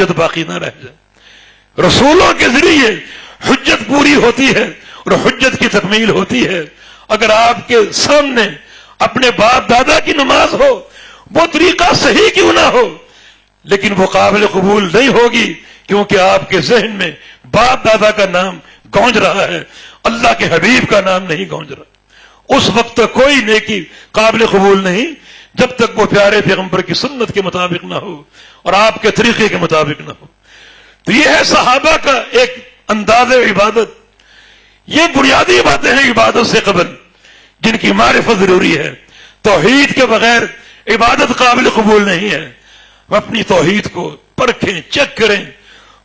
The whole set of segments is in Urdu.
حجت باقی نہ رہ جائے. رسولوں کے ذریعے حجت پوری ہوتی ہے اور حجت کی تکمیل ہوتی ہے. اگر آپ کے سامنے اپنے باپ دادا کی نماز ہو، وہ طریقہ صحیح کیوں نہ ہو، لیکن وہ قابل قبول نہیں ہوگی، کیونکہ آپ کے ذہن میں باپ دادا کا نام گونج رہا ہے، اللہ کے حبیب کا نام نہیں گونج رہا. اس وقت تک کوئی نیکی قابل قبول نہیں جب تک وہ پیارے پیغمبر کی سنت کے مطابق نہ ہو اور آپ کے طریقے کے مطابق نہ ہو. تو یہ ہے صحابہ کا ایک انداز عبادت. یہ بنیادی باتیں ہیں عبادت سے قبل جن کی معرفت ضروری ہے. توحید کے بغیر عبادت قابل قبول نہیں ہے. ہم اپنی توحید کو پرکھیں، چیک کریں،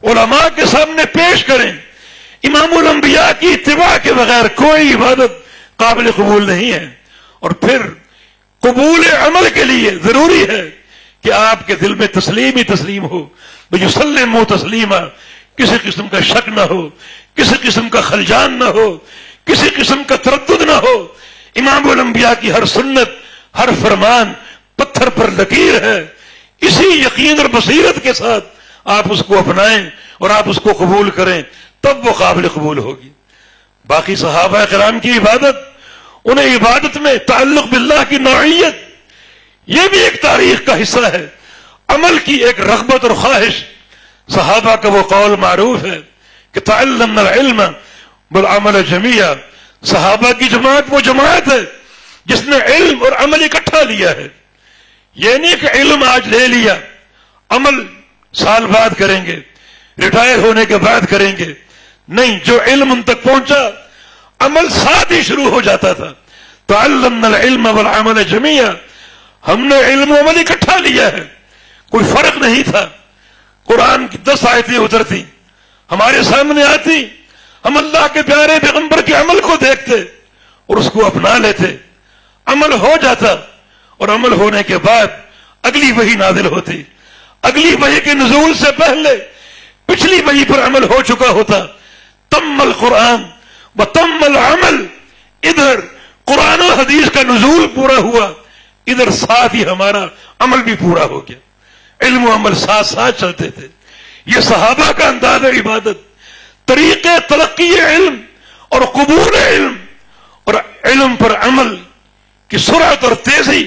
علماء کے سامنے پیش کریں. امام الانبیاء کی اتباع کے بغیر کوئی عبادت قابل قبول نہیں ہے. اور پھر قبول عمل کے لیے ضروری ہے کہ آپ کے دل میں تسلیم ہی تسلیم ہو. یسلموا تسلیما، کسی قسم کا شک نہ ہو، کسی قسم کا خلجان نہ ہو، کسی قسم کا تردد نہ ہو. امام الانبیاء کی ہر سنت، ہر فرمان پتھر پر لکیر ہے. اسی یقین اور بصیرت کے ساتھ آپ اس کو اپنائیں اور آپ اس کو قبول کریں، تب وہ قابل قبول ہوگی. باقی صحابہ کرام کی عبادت، انہیں عبادت میں تعلق باللہ کی نوعیت، یہ بھی ایک تاریخ کا حصہ ہے. عمل کی ایک رغبت اور خواہش. صحابہ کا وہ قول معروف ہے کہ تعلمنا العلم بالعمل جميعا. صحابہ کی جماعت وہ جماعت ہے جس نے علم اور عمل اکٹھا لیا ہے. یہ نہیں کہ علم آج لے لیا، عمل سال بعد کریں گے، ریٹائر ہونے کے بعد کریں گے. نہیں، جو علم ان تک پہنچا عمل ساتھ ہی شروع ہو جاتا تھا. تعلمنا العلم والعمل جميعا، ہم نے علم و عمل اکٹھا لیا ہے، کوئی فرق نہیں تھا. قرآن کی 10 آیتیں اترتی، ہمارے سامنے آتی، ہم اللہ کے پیارے پیغمبر کے عمل کو دیکھتے اور اس کو اپنا لیتے. عمل ہو جاتا اور عمل ہونے کے بعد اگلی وحی نازل ہوتی. اگلی وحی کے نزول سے پہلے پچھلی وحی پر عمل ہو چکا ہوتا. تم القرآن و تم العمل، ادھر قرآن و حدیث کا نزول پورا ہوا، ادھر ساتھ ہی ہمارا عمل بھی پورا ہو گیا. علم و عمل ساتھ ساتھ چلتے تھے. یہ صحابہ کا انداز عبادت. طریقے تلقی علم اور قبول علم اور علم پر عمل کی سرعت اور تیزی،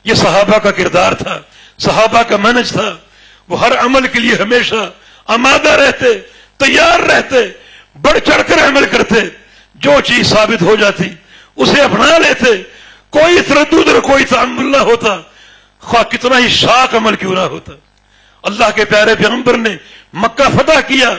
یہ صحابہ کا کردار تھا، صحابہ کا منہج تھا. وہ ہر عمل کے لیے ہمیشہ آمادہ رہتے، تیار رہتے، بڑھ چڑھ کر عمل کرتے. جو چیز ثابت ہو جاتی اسے اپنا لیتے. کوئی تردد اور کوئی تعمل نہ ہوتا، خواہ کتنا ہی شاق عمل کیوں نہ ہوتا. اللہ کے پیارے پیغمبر نے مکہ فتح کیا.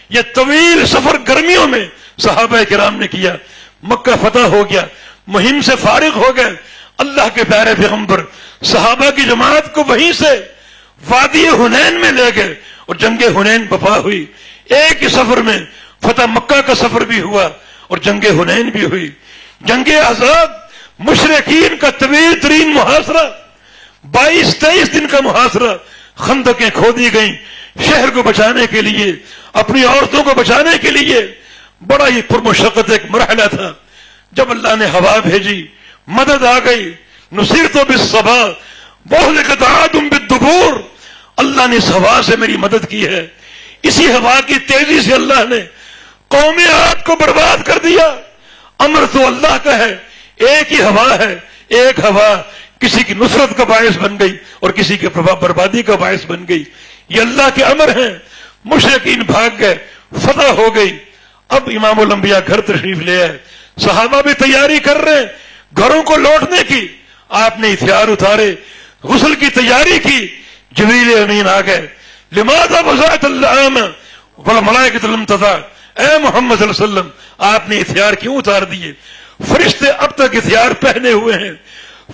یہ طویل سفر گرمیوں میں صحابہ کرام نے کیا. مکہ فتح ہو گیا، مہم سے فارغ ہو گئے. اللہ کے پیارے پیغمبر صحابہ کی جماعت کو وہیں سے وادی حنین میں لے گئے اور جنگ حنین بپا ہوئی. ایک ہی سفر میں فتح مکہ کا سفر بھی ہوا اور جنگ حنین بھی ہوئی. جنگ احزاب مشرکین کا طویل ترین محاصرہ، 22-23 دن کا محاصرہ. خندقیں کھودی گئیں شہر کو بچانے کے لیے، اپنی عورتوں کو بچانے کے لیے. بڑا ہی پرمشقت ایک مرحلہ تھا. جب اللہ نے ہوا بھیجی، مدد آ گئی. نصرت بالصبا واهلكت عاد بالدبور، اللہ نے اس ہوا سے میری مدد کی ہے. اسی ہوا کی تیزی سے اللہ نے قوم عاد کو برباد کر دیا. امر تو اللہ کا ہے، ایک ہی ہوا ہے. ایک ہوا کسی کی نصرت کا باعث بن گئی اور کسی کی بربادی کا باعث بن گئی. یہ اللہ کے امر ہیں. مشرکین بھاگ گئے، فتح ہو گئی. اب امام الانبیاء گھر تشریف لے آئے. صحابہ بھی تیاری کر رہے ہیں گھروں کو لوٹنے کی. آپ نے ہتھیار اتارے، غسل کی تیاری کی. جبریل امین آ گئے. لماذا وضعت اللحام والملائکۃ لم تضع، اے محمد صلی اللہ علیہ وسلم آپ نے ہتھیار کیوں اتار دیے؟ فرشتے اب تک ہتھیار پہنے ہوئے ہیں،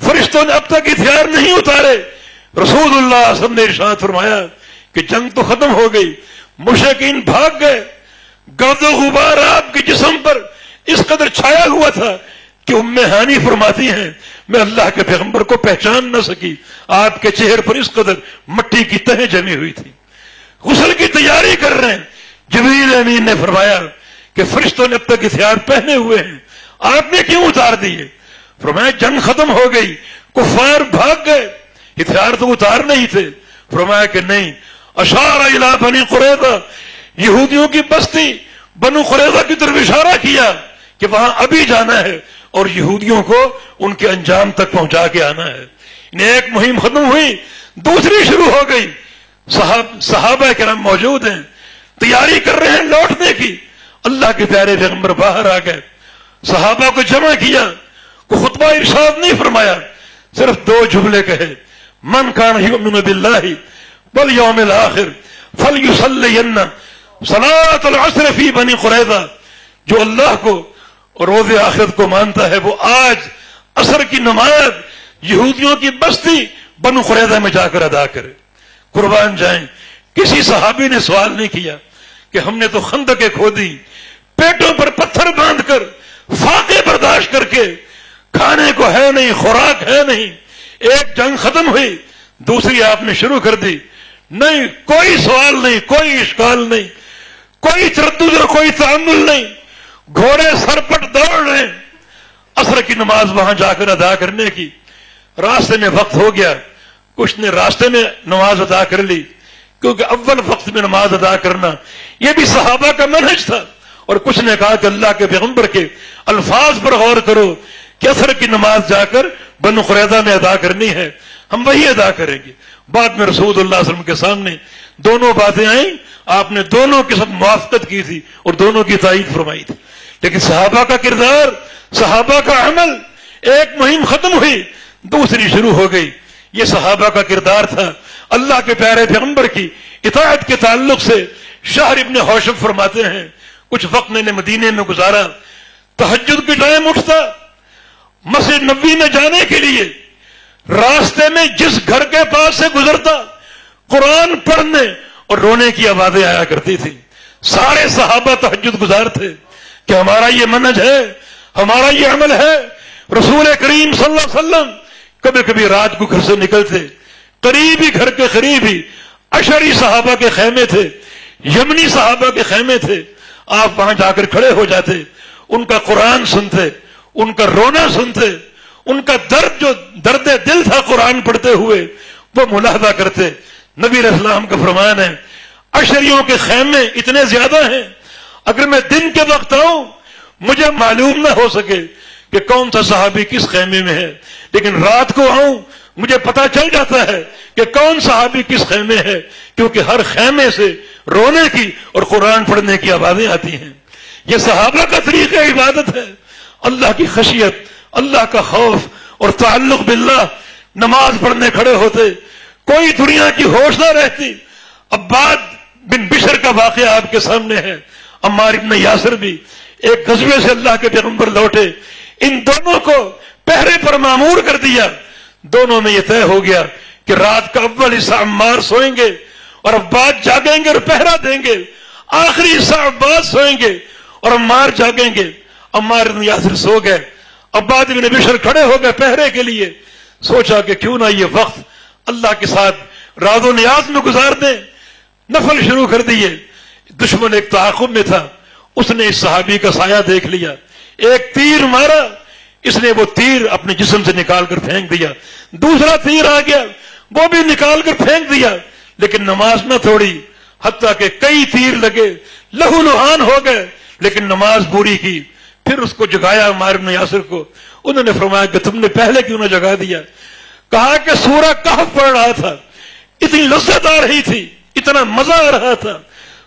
فرشتوں نے اب تک ہتھیار نہیں اتارے. رسول اللہ صلی اللہ علیہ وسلم نے ارشاد فرمایا کہ جنگ تو ختم ہو گئی، مشرکین بھاگ گئے. گرد و غبار آپ کے جسم پر اس قدر چھایا ہوا تھا کہ ام ہانی فرماتی ہیں میں اللہ کے پیغمبر کو پہچان نہ سکی. آپ کے چہرے پر اس قدر مٹی کی تہیں جمی ہوئی تھی. غسل کی تیاری کر رہے ہیں. جبریل امین نے فرمایا کہ فرشتوں نے اب تک ہتھیار پہنے ہوئے ہیں، آپ نے کیوں اتار دیے؟ فرمایا جنگ ختم ہو گئی، کفار بھاگ گئے، ہتھیار تو اتار نہیں تھے. فرمایا کہ نہیں، اشار الی بنی قریظہ، یہودیوں کی بستی بنو قریظہ کی طرف اشارہ کیا کہ وہاں ابھی جانا ہے اور یہودیوں کو ان کے انجام تک پہنچا کے آنا ہے. ایک مہم ختم ہوئی، دوسری شروع ہو گئی. صحابہ کرام موجود ہیں، تیاری کر رہے ہیں لوٹنے کی. اللہ کے پیارے پیغمبر باہر آ گئے، صحابہ کو جمع کیا، کو خطبہ ارشاد نہیں فرمایا، صرف 2 جملے کہے: من کان یؤمن باللہ والیوم الآخر فلیصلین صلاۃ العصر فی بنی قریظہ. جو اللہ کو اور روز آخرت کو مانتا ہے وہ آج عصر کی نماز یہودیوں کی بستی بنو قریظہ میں جا کر ادا کرے. قربان جائیں، کسی صحابی نے سوال نہیں کیا کہ ہم نے تو خندقیں کھودی، پیٹوں پر پتھر باندھ کر، فاقے برداشت کر کے، کھانے کو ہے نہیں، خوراک ہے نہیں، ایک جنگ ختم ہوئی، دوسری آپ نے شروع کر دی. نہیں، کوئی سوال نہیں، کوئی اشکال نہیں، کوئی تردد اور کوئی تعامل نہیں. گھوڑے سرپٹ دوڑ رہے ہیں عصر کی نماز وہاں جا کر ادا کرنے کی. راستے میں وقت ہو گیا، کچھ نے راستے میں نماز ادا کر لی، کیونکہ اول وقت میں نماز ادا کرنا یہ بھی صحابہ کا منہج تھا. اور کچھ نے کہا کہ اللہ کے پیغمبر کے الفاظ پر غور کرو کہ عصر کی نماز جا کر بنو قریظہ میں ادا کرنی ہے، ہم وہی ادا کریں گے. بعد میں رسول اللہ صلی اللہ علیہ وسلم کے سامنے دونوں باتیں آئیں، آپ نے دونوں کے ساتھ موافقت کی تھی اور دونوں کی تائید فرمائی تھی. لیکن صحابہ کا کردار، صحابہ کا عمل، ایک مہم ختم ہوئی، دوسری شروع ہو گئی. یہ صحابہ کا کردار تھا. اللہ کے پیارے پیغمبر کی اطاعت کے تعلق سے شہر ابن حوشب فرماتے ہیں کچھ وقت میں نے مدینے میں گزارا، تہجد کے ٹائم اٹھتا، مسجد نبوی میں جانے کے لیے راستے میں جس گھر کے پاس سے گزرتا قرآن پڑھنے اور رونے کی آوازیں آیا کرتی تھی. سارے صحابہ تہجد گزار تھے کہ ہمارا یہ منہج ہے، ہمارا یہ عمل ہے. رسول کریم صلی اللہ علیہ وسلم کبھی کبھی رات کو گھر سے نکلتے، قریبی گھر کے قریبی اشعری صحابہ کے خیمے تھے، یمنی صحابہ کے خیمے تھے. آپ وہاں جا کر کھڑے ہو جاتے، ان کا قرآن سنتے، ان کا رونا سنتے، ان کا درد جو درد دل تھا قرآن پڑھتے ہوئے وہ ملاحظہ کرتے. نبی علیہ السلام کا فرمان ہے اشعریوں کے خیمے اتنے زیادہ ہیں، اگر میں دن کے وقت آؤں مجھے معلوم نہ ہو سکے کہ کون سا صحابی کس خیمے میں ہے، لیکن رات کو آؤں مجھے پتا چل جاتا ہے کہ کون صحابی کس خیمے ہے، کیونکہ ہر خیمے سے رونے کی اور قرآن پڑھنے کی آوازیں آتی ہیں. یہ صحابہ کا طریقہ عبادت ہے. اللہ کی خشیت، اللہ کا خوف اور تعلق باللہ. نماز پڑھنے کھڑے ہوتے، کوئی دنیا کی ہوش نہ رہتی. عباد بن بشر کا واقعہ آپ کے سامنے ہے. عمار ابن یاسر بھی ایک غزوے سے اللہ کے پیغمبر لوٹے، ان دونوں کو پہرے پر مامور کر دیا. دونوں میں یہ طے ہو گیا کہ رات کا اول حصہ عمار سوئیں گے اور عباد جاگیں گے اور پہرا دیں گے، آخری حصہ عباد سوئیں گے اور عمار جاگیں گے. عمار بن یاسر سو گئے، عباد بن بشر کھڑے ہو گئے پہرے کے لیے. سوچا کہ کیوں نہ یہ وقت اللہ کے ساتھ راز و نیاز میں گزار دیں. نفل شروع کر دیے. دشمن ایک تعاقب میں تھا، اس نے اس صحابی کا سایہ دیکھ لیا، ایک تیر مارا، اس نے وہ تیر اپنے جسم سے نکال کر پھینک دیا. دوسرا تیر آ گیا، وہ بھی نکال کر پھینک دیا، لیکن نماز نہ توڑی، حتیٰ کہ کئی تیر لگے، لہو لہان ہو گئے، لیکن نماز پوری کی. پھر اس کو جگایا عمار بن یاسر کو. انہوں نے فرمایا کہ تم نے پہلے کیوں نہ جگا دیا؟ کہا کہ سورہ کہف پڑھ رہا تھا، اتنی لذت آ رہی تھی، اتنا مزہ آ رہا تھا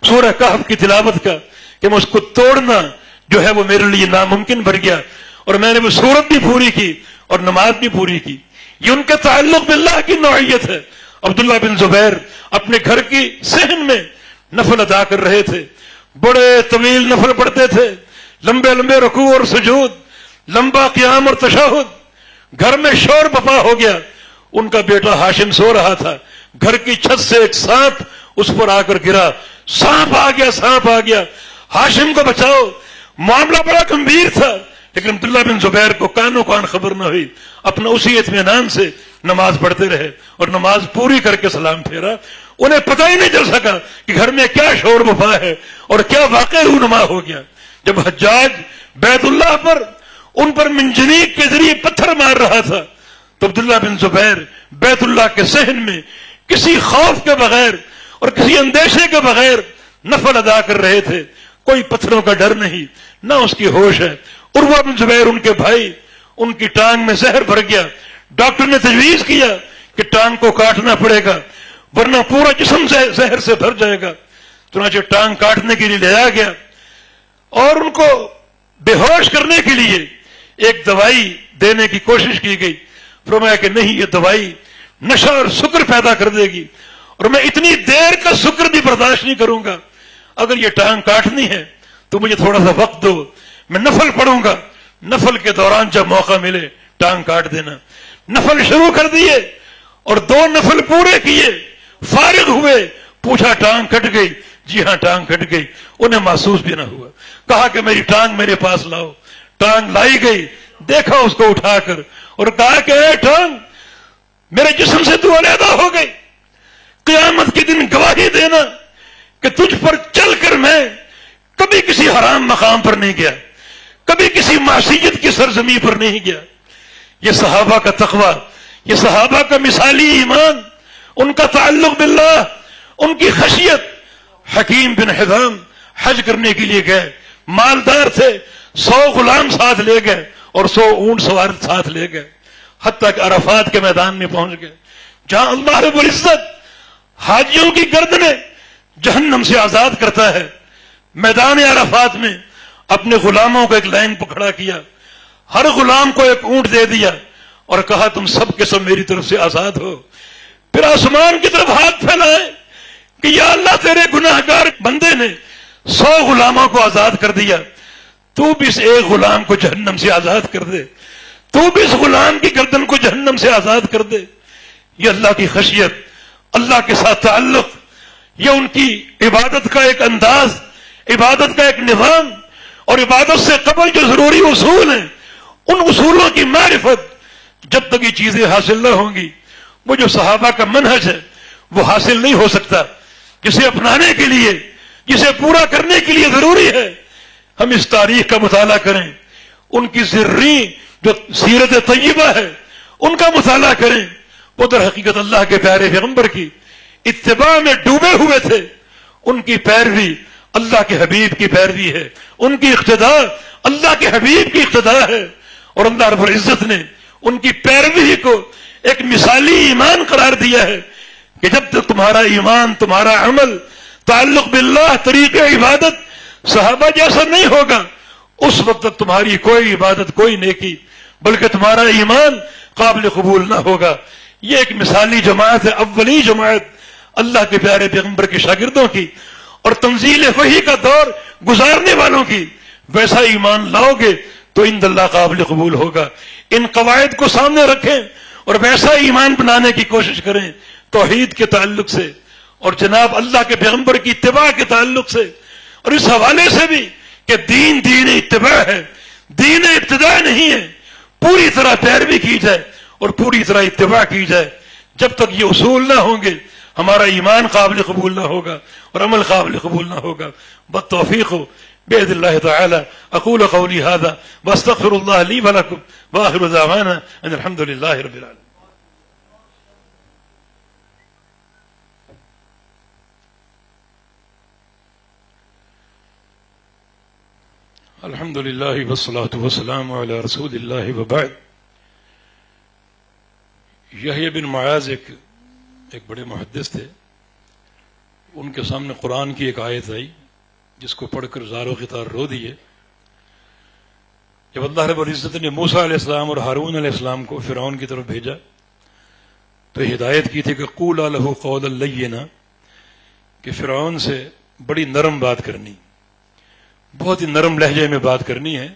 سورہ کہف کی تلاوت کا کہ میں اس کو توڑنا جو ہے وہ میرے لیے ناممکن بن گیا، اور میں نے وہ سورت بھی پوری کی اور نماز بھی پوری کی. یہ ان کے تعلق باللہ کی نوعیت ہے. عبداللہ بن زبیر اپنے گھر کی صحن میں نفل ادا کر رہے تھے، بڑے طویل نفل پڑھتے تھے، لمبے لمبے رکوع اور سجود، لمبا قیام اور تشہد. گھر میں شور بپا ہو گیا. ان کا بیٹا ہاشم سو رہا تھا، گھر کی چھت سے ایک سانپ اس پر آ کر گرا. سانپ آ گیا، سانپ آ گیا، ہاشم کو بچاؤ. معاملہ بڑا گمبھیر تھا، لیکن عبداللہ بن زبیر کو کانوں کان خبر نہ ہوئی. اپنا اسی اطمینان سے نماز پڑھتے رہے اور نماز پوری کر کے سلام پھیرا. انہیں پتہ ہی نہیں چل سکا کہ گھر میں کیا شور بپا ہے اور کیا واقع رونما ہو گیا. جب حجاج بیت اللہ پر ان پر منجنیق کے ذریعے پتھر مار رہا تھا تو عبداللہ بن زبیر بیت اللہ کے صحن میں کسی خوف کے بغیر اور کسی اندیشے کے بغیر نفل ادا کر رہے تھے. کوئی پتھروں کا ڈر نہیں, نہ اس کی ہوش ہے. عروہ بن زبیر ان کے بھائی, ان کی ٹانگ میں زہر بھر گیا. ڈاکٹر نے تجویز کیا کہ ٹانگ کو کاٹنا پڑے گا ورنہ پورا جسم زہر سے بھر جائے گا. چنانچہ ٹانگ کاٹنے کے لیے لے جایا گیا اور ان کو بے ہوش کرنے کے لیے ایک دوائی دینے کی کوشش کی گئی. فرمایا کہ نہیں, یہ دوائی نشہ اور سکر پیدا کر دے گی اور میں اتنی دیر کا سکر بھی برداشت نہیں کروں گا. اگر یہ ٹانگ کاٹنی ہے تو مجھے تھوڑا سا وقت دو, میں نفل پڑھوں گا. نفل کے دوران جب موقع ملے ٹانگ کاٹ دینا. نفل شروع کر دیے اور 2 نفل پورے کیے, فارغ ہوئے, پوچھا ٹانگ کٹ گئی؟ جی ہاں ٹانگ کٹ گئی. انہیں محسوس بھی نہ ہوا. کہا کہ میری ٹانگ میرے پاس لاؤ. ٹانگ لائی گئی, دیکھا اس کو اٹھا کر اور کہا کہ اے ٹانگ, میرے جسم سے تو علیحدہ ہو گئی. قیامت کے دن گواہی دینا کہ تجھ پر چل کر میں کبھی کسی حرام مقام پر نہیں گیا, کبھی کسی معصیت کی سرزمین پر نہیں گیا. یہ صحابہ کا تقوی, یہ صحابہ کا مثالی ایمان, ان کا تعلق باللہ, ان کی خشیت. حکیم بن حزام حج کرنے کے لیے گئے, مالدار تھے, 100 غلام ساتھ لے گئے اور 100 اونٹ سوار ساتھ لے گئے, حتیٰ کہ عرفات کے میدان میں پہنچ گئے جہاں اللہ رب العزت حاجیوں کی گردنیں جہنم سے آزاد کرتا ہے. میدان عرفات میں اپنے غلاموں کو ایک لائن پر کھڑا کیا, ہر غلام کو ایک اونٹ دے دیا اور کہا تم سب کے سب میری طرف سے آزاد ہو. پھر آسمان کی طرف ہاتھ پھیلائے کہ یا اللہ تیرے گناہگار بندے نے 100 غلاموں کو آزاد کر دیا, تو بھی اس ایک غلام کو جہنم سے آزاد کر دے, تو بھی اس غلام کی گردن کو جہنم سے آزاد کر دے. یہ اللہ کی خشیت, اللہ کے ساتھ تعلق, یہ ان کی عبادت کا ایک انداز, عبادت کا ایک نظام, اور عبادت سے قبل جو ضروری اصول ہیں ان اصولوں کی معرفت جب تک یہ چیزیں حاصل نہ ہوں گی, وہ جو صحابہ کا منہج ہے وہ حاصل نہیں ہو سکتا. جسے اپنانے کے لیے, جسے پورا کرنے کے لیے ضروری ہے ہم اس تاریخ کا مطالعہ کریں, ان کی زرعی جو سیرت طیبہ ہے ان کا مطالعہ کریں. وہ در حقیقت اللہ کے پیارے پیغمبر کی اتباع میں ڈوبے ہوئے تھے. ان کی پیروی اللہ کے حبیب کی پیروی ہے, ان کی اقتداء اللہ کے حبیب کی اقتداء ہے. اور اللہ رب العزت نے ان کی پیروی کو ایک مثالی ایمان قرار دیا ہے کہ جب تک تمہارا ایمان, تمہارا عمل, تعلق باللہ, طریق عبادت صحابہ جیسا نہیں ہوگا, اس وقت تک تمہاری کوئی عبادت, کوئی نیکی, بلکہ تمہارا ایمان قابل قبول نہ ہوگا. یہ ایک مثالی جماعت ہے, اولی جماعت اللہ کے پیارے پیغمبر کے شاگردوں کی اور تنزیل وحی کا دور گزارنے والوں کی. ویسا ایمان لاؤ گے تو عند اللہ قابل قبول ہوگا. ان قواعد کو سامنے رکھیں اور ویسا ایمان بنانے کی کوشش کریں توحید کے تعلق سے اور جناب اللہ کے پیغمبر کی اتباع کے تعلق سے, اور اس حوالے سے بھی کہ دین دین اتباع ہے, دین ابتداء نہیں ہے. پوری طرح پیروی کی جائے اور پوری طرح اتباع کی جائے. جب تک یہ اصول نہ ہوں گے ہمارا ایمان قابل قبول نہ ہوگا اور عمل قابل قبول نہ ہوگا. بالتوفیق بإذن الله تعالى أقول قولي هذا واستغفر الله لي ولكم وآخر دعوانا أن الحمد لله رب العالمين. الحمد لله والصلاة والسلام على رسول الله وبعد. یحییٰ بن معاذ ایک بڑے محدث تھے. ان کے سامنے قرآن کی ایک آیت آئی جس کو پڑھ کر زار و خطار رو دیے. جب اللہ رب العزت نے موسیٰ علیہ السلام اور ہارون علیہ السلام کو فرعون کی طرف بھیجا تو ہدایت کی تھی کہ قولا لہ قولا لینا, کہ فرعون سے بڑی نرم بات کرنی, بہت ہی نرم لہجے میں بات کرنی ہے,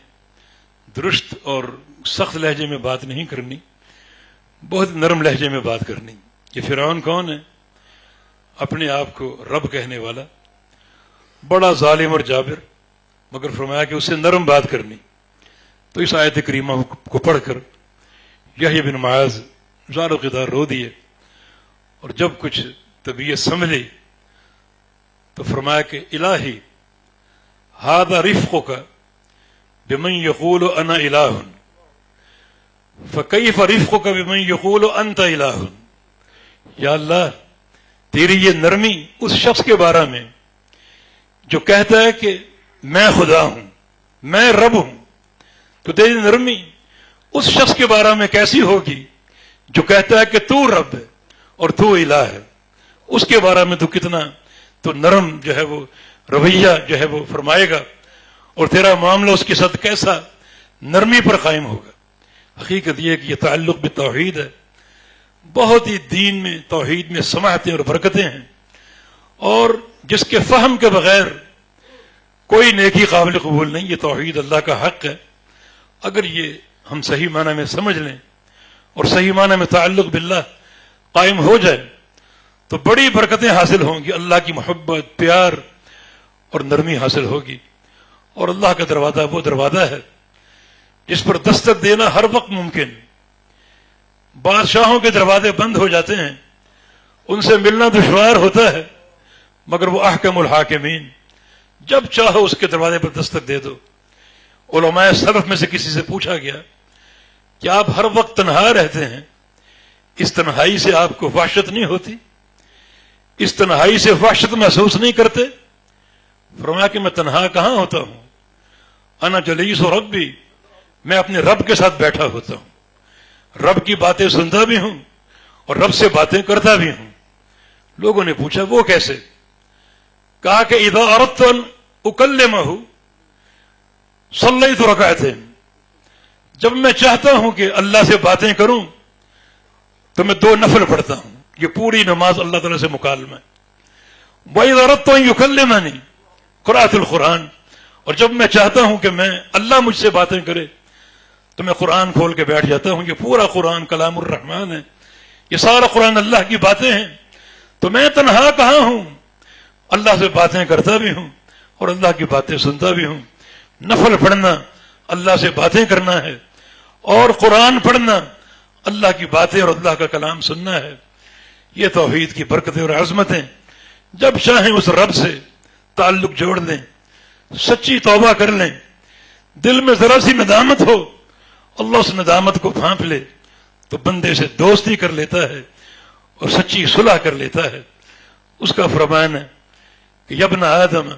درست اور سخت لہجے میں بات نہیں کرنی, بہت نرم لہجے میں بات کرنی. یہ فرعون کون ہے؟ اپنے آپ کو رب کہنے والا, بڑا ظالم اور جابر, مگر فرمایا کہ اس سے نرم بات کرنی. تو اس آیت کریمہ کو پڑھ کر یحییٰ بن معاذ زار و قدار رو دیے, اور جب کچھ طبیعت سنبھلی تو فرمایا کہ الہی ھذا رفقک بمن یقول انا الہ فکیف رفقک بمن یقول انت الہ. یا اللہ تیری یہ نرمی اس شخص کے بارے میں جو کہتا ہے کہ میں خدا ہوں، میں رب ہوں، تو تیری نرمی اس شخص کے بارے میں کیسی ہوگی جو کہتا ہے کہ تو رب ہے اور تو الہ ہے؟ اس کے بارے میں تو کتنا تو نرم جو ہے وہ رویہ جو ہے وہ فرمائے گا، اور تیرا معاملہ اس کے ساتھ کیسا نرمی پر قائم ہوگا۔ حقیقت یہ کہ یہ تعلق بالتوحید ہے، بہت ہی دین میں توحید میں سماحتیں اور برکتیں ہیں، اور جس کے فہم کے بغیر کوئی نیکی قابل قبول نہیں۔ یہ توحید اللہ کا حق ہے، اگر یہ ہم صحیح معنی میں سمجھ لیں اور صحیح معنی میں تعلق باللہ قائم ہو جائے تو بڑی برکتیں حاصل ہوں گی، اللہ کی محبت، پیار اور نرمی حاصل ہوگی۔ اور اللہ کا دروازہ وہ دروازہ ہے جس پر دستک دینا ہر وقت ممکن۔ بادشاہوں کے دروازے بند ہو جاتے ہیں، ان سے ملنا دشوار ہوتا ہے، مگر وہ احکم الحاکمین، جب چاہو اس کے دروازے پر دستک دے دو۔ علماء سلف میں سے کسی سے پوچھا گیا کہ آپ ہر وقت تنہا رہتے ہیں، اس تنہائی سے آپ کو وحشت نہیں ہوتی؟ اس تنہائی سے وحشت محسوس نہیں کرتے؟ فرمایا کہ میں تنہا کہاں ہوتا ہوں، انا جلیس و ربی، میں اپنے رب کے ساتھ بیٹھا ہوتا ہوں، رب کی باتیں سنتا بھی ہوں اور رب سے باتیں کرتا بھی ہوں۔ لوگوں نے پوچھا وہ کیسے؟ کہا کہ اذا اردت ان اکلمہ صلیت رکعتین، جب میں چاہتا ہوں کہ اللہ سے باتیں کروں تو میں 2 نفل پڑھتا ہوں، یہ پوری نماز اللہ تعالیٰ سے مکالمہ ہے۔ وَإِذَا أَرَدتُّ أَن يُكَلِّمَنِي قرأت القرآن، اور جب میں چاہتا ہوں کہ میں اللہ مجھ سے باتیں کرے تو میں قرآن کھول کے بیٹھ جاتا ہوں۔ یہ پورا قرآن کلام الرحمن ہے، یہ سارا قرآن اللہ کی باتیں ہیں، تو میں تنہا کہاں ہوں، اللہ سے باتیں کرتا بھی ہوں اور اللہ کی باتیں سنتا بھی ہوں۔ نفل پڑھنا اللہ سے باتیں کرنا ہے، اور قرآن پڑھنا اللہ کی باتیں اور اللہ کا کلام سننا ہے۔ یہ توحید کی برکتیں اور عظمتیں، جب چاہیں اس رب سے تعلق جوڑ لیں، سچی توبہ کر لیں، دل میں ذرا سی ندامت ہو، اللہ اس ندامت کو پھانپ لے تو بندے سے دوستی کر لیتا ہے اور سچی صلح کر لیتا ہے۔ اس کا فرمان ہے کہ یا ابن آدم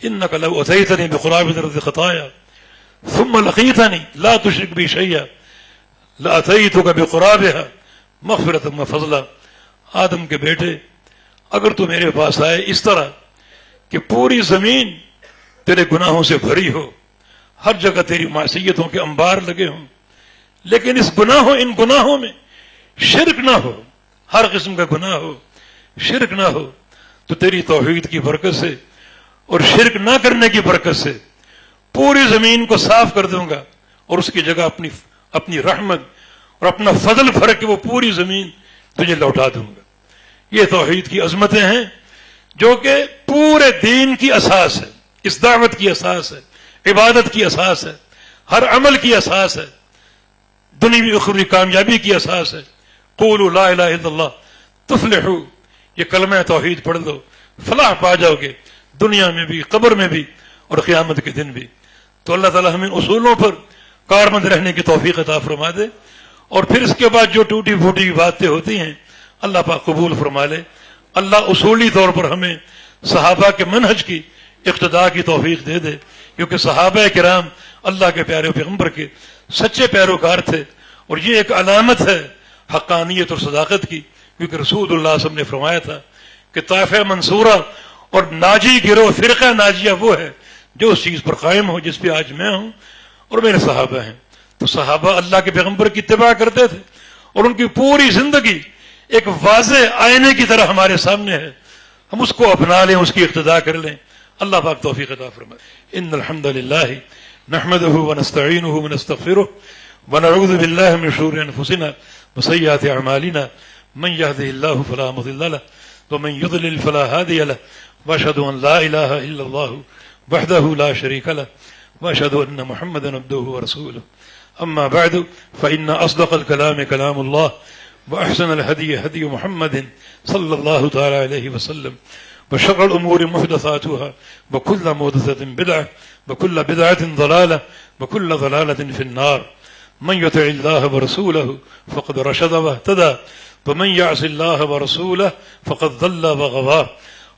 انک لو اتیتنی بقراب الارض خطایا ثم لقیتنی لا تشرک بی شیئا لاتیتک بقرابها مغفرۃ وفضلا۔ آدم کے بیٹے، اگر تو میرے پاس آئے اس طرح کہ پوری زمین تیرے گناہوں سے بھری ہو، ہر جگہ تیری معصیتوں کے انبار لگے ہوں، لیکن ان گناہوں میں شرک نہ ہو، ہر قسم کا گناہ ہو، شرک نہ ہو، تو تیری توحید کی برکت سے اور شرک نہ کرنے کی برکت سے پوری زمین کو صاف کر دوں گا، اور اس کی جگہ اپنی رحمت اور اپنا فضل بھر کے وہ پوری زمین تجھے لوٹا دوں گا۔ یہ توحید کی عظمتیں ہیں جو کہ پورے دین کی اساس ہے، اس دعوت کی اساس ہے، عبادت کی اساس ہے، ہر عمل کی اساس ہے، دنیوی اخروی کامیابی کی اساس ہے۔ قولوا لا الہ الا اللہ تفلحوا، یہ کلمہ توحید پڑھ لو، فلاح پا جاؤ گے، دنیا میں بھی، قبر میں بھی اور قیامت کے دن بھی۔ تو اللہ تعالی ہمیں اصولوں پر کارمند رہنے کی توفیق عطا فرما دے، اور پھر اس کے بعد جو ٹوٹی پھوٹی باتیں ہوتی ہیں اللہ پاک قبول فرما لے۔ اللہ اصولی طور پر ہمیں صحابہ کے منہج کی اقتداء کی توفیق دے دے، کیونکہ صحابہ کرام اللہ کے پیارے پیغمبر کے سچے پیروکار تھے، اور یہ ایک علامت ہے حقانیت اور صداقت کی، کیونکہ رسول اللہ صلی اللہ علیہ وسلم نے فرمایا تھا کہ طائفہ منصورہ اور ناجی گروہ، فرقہ ناجیہ وہ ہے جو اس چیز پر قائم ہو جس پہ آج میں ہوں اور میرے صحابہ ہیں۔ تو صحابہ اللہ کے پیغمبر کی اتباع کرتے تھے، اور ان کی پوری زندگی ایک واضح آئینے کی طرح ہمارے سامنے ہے، ہم اس کو اپنا لیں، اس کی اقتداء کر لیں۔ اللہ پاک توفیق عطا فرمائے۔ ان الحمد للہ نحمده ونستعینه ونستغفره ونعوذ باللہ من شرور انفسنا وسیئات اعمالنا من يهده الله فلا مضل له ومن يضلل فلا هادي له واشهد ان لا اله الا الله وحده لا شريك له واشهد ان محمدا عبده ورسوله اما بعد فان اصدق الكلام كلام الله واحسن الهدي هدي محمد صلى الله تعالى عليه وسلم وشر الامور محدثاتها وكل محدثة بدعة وكل بدعة ضلالة وكل ضلالة في النار۔ من يطع الله ورسوله فقد رشد واهتدى ومن يعص الله ورسوله فقد ضل وغوى.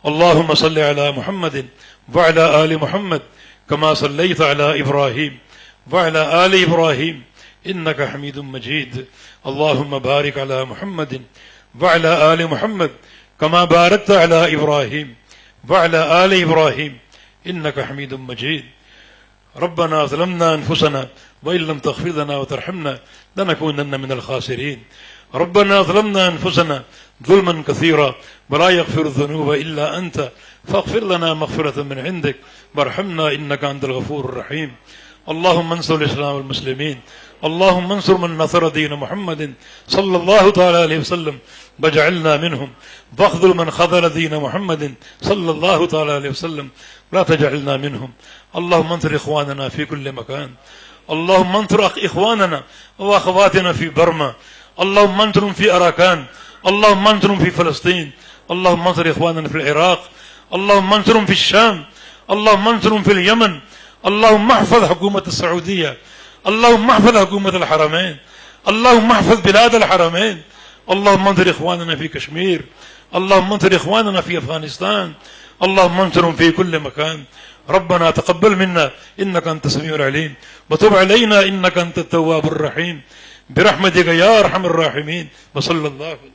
اللهم صل على محمد وعلى آل محمد كما صليت على إبراهيم وعلى آل إبراهيم إنك حميد مجيد. اللهم بارك على محمد وعلى آل محمد كما باركت على إبراهيم وعلى آل إبراهيم إنك حميد مجيد. ربنا ظلمنا أنفسنا وإن لم تغفر لنا وترحمنا لنكونن من الخاسرين. ربنا ظلمنا أنفسنا ظلما كثيرا ولا يغفر الذنوب إلا أنت فاغفر لنا مغفرة من عندك وارحمنا إنك أنت الغفور الرحيم. اللهم انصر الإسلام والمسلمين. اللهم انصر من نصر دين محمد صلى الله تعالى عليه وسلم واجعلنا منهم، واخذل من خذل دين محمد صلى الله تعالى عليه وسلم لا تجعلنا منهم. اللهم انصر إخواننا في كل مكان. اللهم انصر إخواننا وأخواتنا في برما. اللهم انصرهم في أراكان. اللهم انصرهم في فلسطين. اللهم انصر إخواننا في العراق. اللهم انصرهم في الشام. اللهم انصرهم في اليمن. اللهم احفظ حكومة السعودية. اللهم احفظ حكومة الحرمين. اللهم احفظ بلاد الحرمين. اللهم انصر إخواننا في كشمير. اللهم انصر إخواننا في أفغانستان. اللهم انصرهم في كل مكان. ربنا تقبل منا إنك أنت السميع العليم وتب علينا إنك أنت التواب الرحيم برحمتك يا أرحم الراحمين. وصلى الله عليه